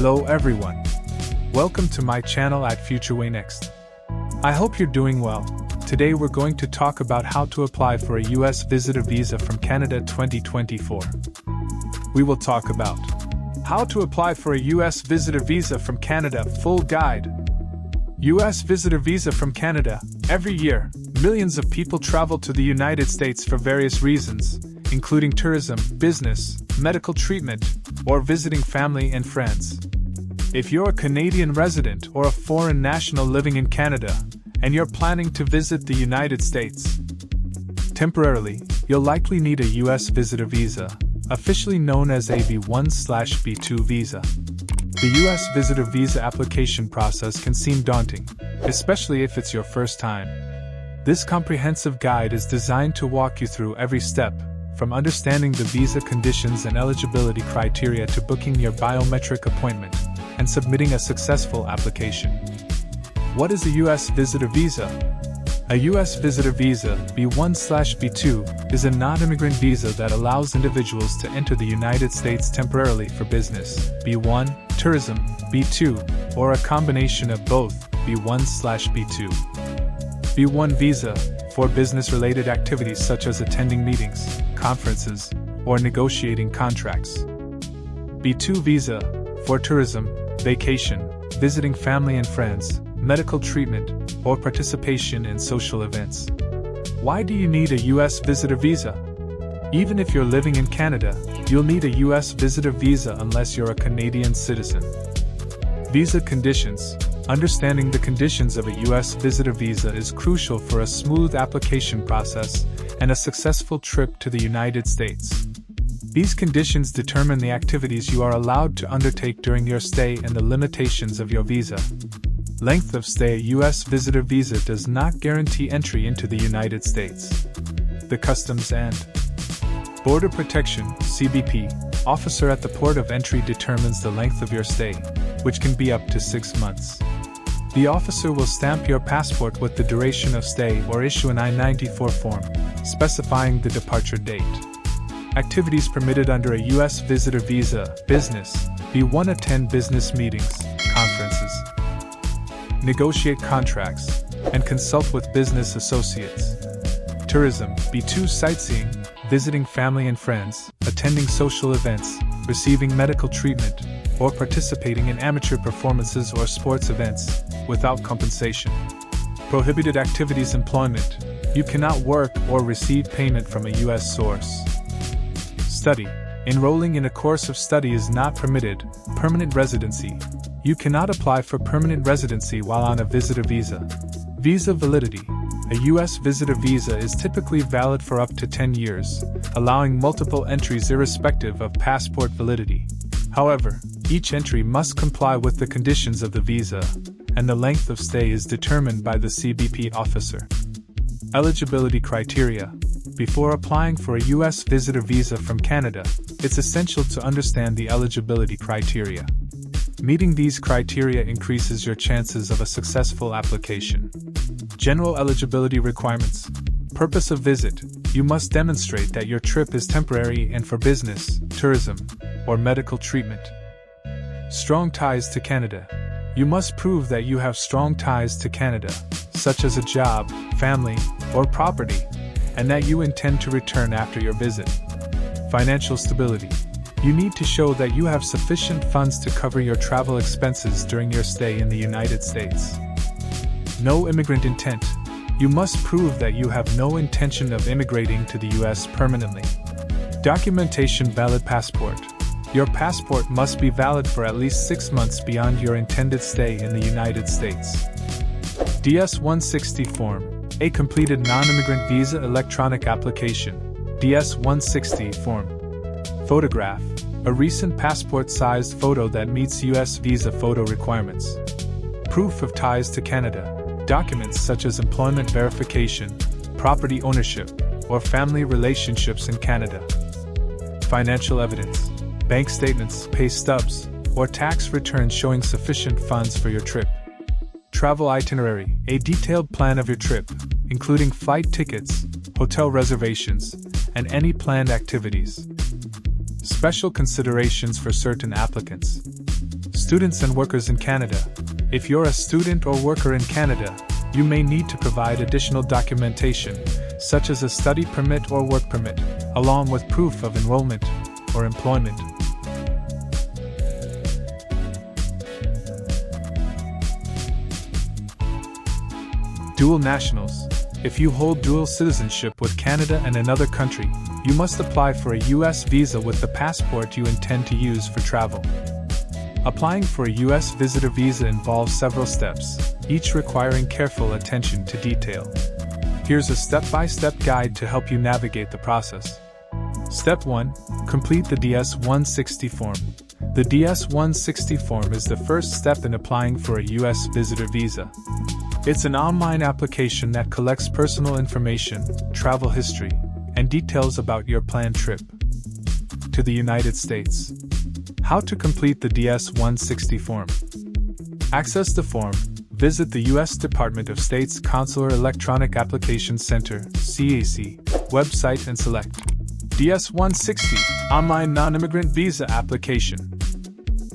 Hello everyone. Welcome to my channel at Futureway Next. I hope you're doing well. Today we're going to talk about how to apply for a US Visitor Visa from Canada 2024. We will talk about how to apply for a US Visitor Visa from Canada full guide. US Visitor Visa from Canada. Every year, millions of people travel to the United States for various reasons, including tourism, business, medical treatment, or visiting family and friends. If you're a Canadian resident or a foreign national living in Canada, and you're planning to visit the United States temporarily, you'll likely need a US Visitor Visa, officially known as a B1/B2 visa. The US Visitor Visa application process can seem daunting, especially if it's your first time. This comprehensive guide is designed to walk you through every step, from understanding the visa conditions and eligibility criteria to booking your biometric appointment and submitting a successful application. What is a US Visitor Visa? A US Visitor Visa, B1/B2, is a non-immigrant visa that allows individuals to enter the United States temporarily for business, B1, tourism, B2, or a combination of both, B1/B2. B1 visa, for business-related activities such as attending meetings, conferences, or negotiating contracts. B2 visa, for tourism, vacation, visiting family and friends, medical treatment, or participation in social events. Why do you need a US Visitor Visa? Even if you're living in Canada, you'll need a US Visitor Visa unless you're a Canadian citizen. Visa conditions. Understanding the conditions of a US Visitor Visa is crucial for a smooth application process and a successful trip to the United States. These conditions determine the activities you are allowed to undertake during your stay and the limitations of your visa. Length of stay. A US Visitor Visa does not guarantee entry into the United States. The Customs and Border Protection (CBP) officer at the port of entry determines the length of your stay, which can be up to 6 months. The officer will stamp your passport with the duration of stay or issue an I-94 form, specifying the departure date. Activities permitted under a US Visitor Visa. Business. B1 attend business meetings, conferences, negotiate contracts, and consult with business associates. Tourism. B2 sightseeing, visiting family and friends, attending social events, receiving medical treatment, or participating in amateur performances or sports events, without compensation. Prohibited activities. Employment. You cannot work or receive payment from a US source. Study. Enrolling in a course of study is not permitted. Permanent residency. You cannot apply for permanent residency while on a visitor visa. Visa validity. A US Visitor Visa is typically valid for up to 10 years, allowing multiple entries irrespective of passport validity. However, each entry must comply with the conditions of the visa, and the length of stay is determined by the CBP officer. Eligibility criteria. Before applying for a US Visitor Visa from Canada, it's essential to understand the eligibility criteria. Meeting these criteria increases your chances of a successful application. General eligibility requirements. Purpose of visit. You must demonstrate that your trip is temporary and for business, tourism, or medical treatment. Strong ties to Canada. You must prove that you have strong ties to Canada, such as a job, family, or property, and that you intend to return after your visit. Financial stability. You need to show that you have sufficient funds to cover your travel expenses during your stay in the United States. No immigrant intent. You must prove that you have no intention of immigrating to the US permanently. Documentation. Valid passport. Your passport must be valid for at least 6 months beyond your intended stay in the United States. DS-160 form. A completed non-immigrant visa electronic application. DS-160 form. Photograph. A recent passport-sized photo that meets US visa photo requirements. Proof of ties to Canada. Documents such as employment verification, property ownership, or family relationships in Canada. Financial evidence. Bank statements, pay stubs, or tax returns showing sufficient funds for your trip. Travel itinerary. A detailed plan of your trip, including flight tickets, hotel reservations, and any planned activities. Special considerations for certain applicants. Students and workers in Canada. If you're a student or worker in Canada, you may need to provide additional documentation, such as a study permit or work permit, along with proof of enrollment or employment. Dual nationals. If you hold dual citizenship with Canada and another country, you must apply for a U.S. visa with the passport you intend to use for travel. Applying for a U.S. visitor visa involves several steps, each requiring careful attention to detail. Here's a step-by-step guide to help you navigate the process. Step 1. Complete the DS-160 form. The DS-160 form is the first step in applying for a U.S. visitor visa. It's an online application that collects personal information, travel history, and details about your planned trip to the United States. How to complete the DS-160 form. Access the form, visit the U.S. Department of State's Consular Electronic Application Center (CAC) website and select DS-160 Online Non-Immigrant Visa Application.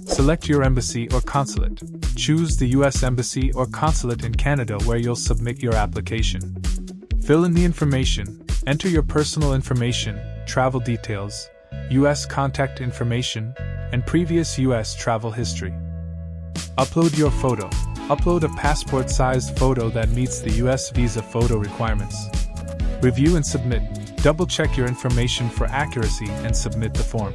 Select your embassy or consulate. Choose the U.S. Embassy or consulate in Canada where you'll submit your application. Fill in the information, enter your personal information, travel details, U.S. contact information, and previous U.S. travel history. Upload your photo. Upload a passport-sized photo that meets the U.S. visa photo requirements. Review and submit. Double-check your information for accuracy and submit the form.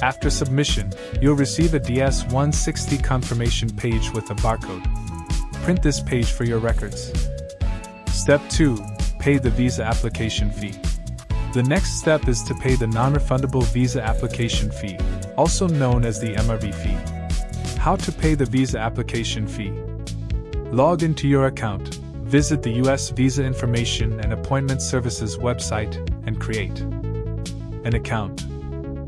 After submission, you'll receive a DS-160 confirmation page with a barcode. Print this page for your records. Step 2. Pay the visa application fee. The next step is to pay the non-refundable visa application fee, also known as the MRV fee. How to pay the visa application fee? Log into your account, visit the U.S. Visa Information and Appointment Services website, and create an account.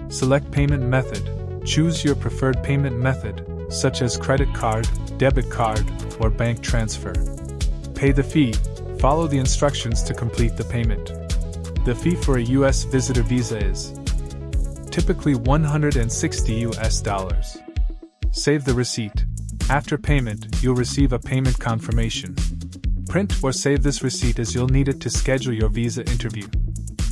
Select payment method. Choose your preferred payment method, such as credit card, debit card, or bank transfer. Pay the fee. Follow the instructions to complete the payment. The fee for a U.S. visitor visa is typically $160. Save the receipt. After payment, you'll receive a payment confirmation. Print or save this receipt as you'll need it to schedule your visa interview.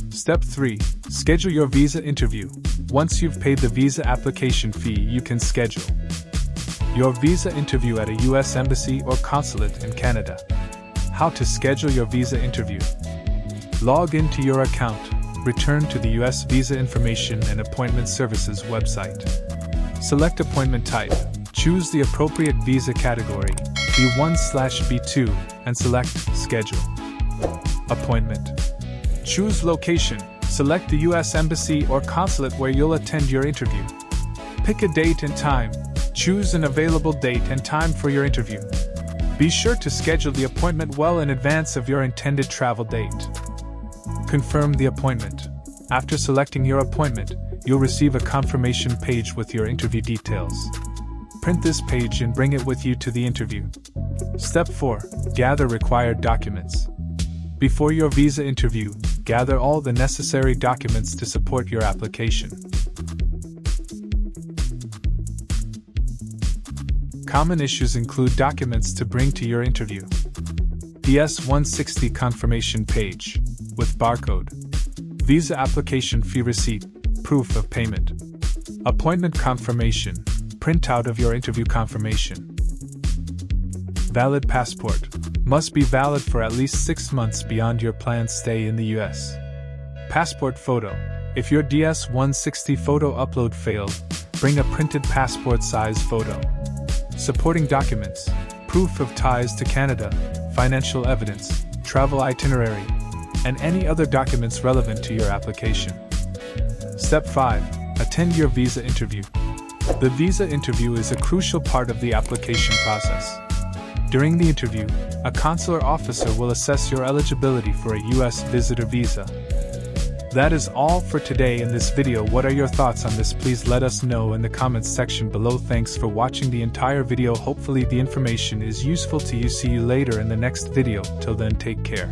Step 3. Schedule your visa interview. Once you've paid the visa application fee, you can schedule your visa interview at a U.S. embassy or consulate in Canada. How to schedule your visa interview? Log into your account, return to the U.S. Visa Information and Appointment Services website. Select appointment type, choose the appropriate visa category, B1/B2, and select Schedule. Appointment. Choose location, select the U.S. Embassy or consulate where you'll attend your interview. Pick a date and time, choose an available date and time for your interview. Be sure to schedule the appointment well in advance of your intended travel date. Confirm the appointment. After selecting your appointment, you'll receive a confirmation page with your interview details. Print this page and bring it with you to the interview. Step 4. Gather required documents. Before your visa interview, gather all the necessary documents to support your application. Common issues include documents to bring to your interview. DS-160 confirmation page with barcode. Visa application fee receipt, proof of payment. Appointment confirmation, printout of your interview confirmation. Valid passport, must be valid for at least 6 months beyond your planned stay in the US. Passport photo, if your DS-160 photo upload failed, bring a printed passport-size photo. Supporting documents, proof of ties to Canada, financial evidence, travel itinerary, and any other documents relevant to your application. Step 5. Attend your visa interview. The visa interview is a crucial part of the application process. During the interview, a consular officer will assess your eligibility for a U.S. visitor visa. That is all for today in this video. What are your thoughts on this? Please let us know in the comments section below. Thanks for watching the entire video. Hopefully the information is useful to you. See you later in the next video. Till then, take care.